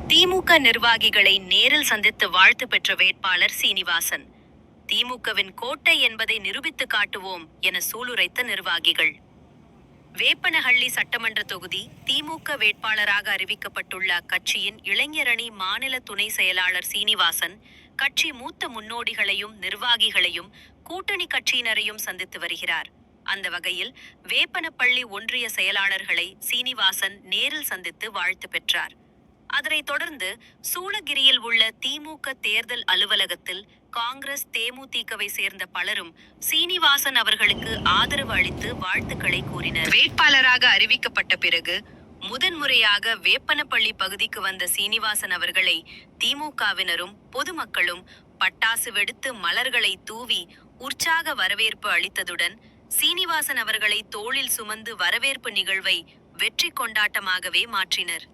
திமுக நிர்வாகிகளை நேரில் சந்தித்து வாழ்த்து பெற்ற வேட்பாளர் சீனிவாசன். திமுகவின் கோட்டை என்பதை நிரூபித்து காட்டுவோம் என சூளுரைத்த நிர்வாகிகள். வேப்பனஹள்ளி சட்டமன்ற தொகுதி திமுக வேட்பாளராக அறிவிக்கப்பட்டுள்ள அக்கட்சியின் இளைஞரணி மாநில துணை செயலாளர் சீனிவாசன் கட்சி மூத்த முன்னோடிகளையும் நிர்வாகிகளையும் கூட்டணி கட்சியினரையும் சந்தித்து வருகிறார். அந்த வகையில் வேப்பனப்பள்ளி ஒன்றிய செயலாளர்களை சீனிவாசன் நேரில் சந்தித்து வாழ்த்து பெற்றார். அதனைத் தொடர்ந்து சூளகிரியில் உள்ள திமுக தேர்தல் அலுவலகத்தில் காங்கிரஸ் தேமுதிகவை சேர்ந்த பலரும் சீனிவாசன் அவர்களுக்கு ஆதரவு அளித்து வாழ்த்துக்களை கூறினர். வேட்பாளராக அறிவிக்கப்பட்ட பிறகு முதன்முறையாக வேப்பனப்பள்ளி பகுதிக்கு வந்த சீனிவாசன் அவர்களை திமுகவினரும் பொதுமக்களும் பட்டாசு வெடித்து மலர்களை தூவி உற்சாக வரவேற்பு அளித்ததுடன் சீனிவாசன் அவர்களை தோளில் சுமந்து வரவேற்பு நிகழ்வை வெற்றி கொண்டாட்டமாகவே மாற்றினர்.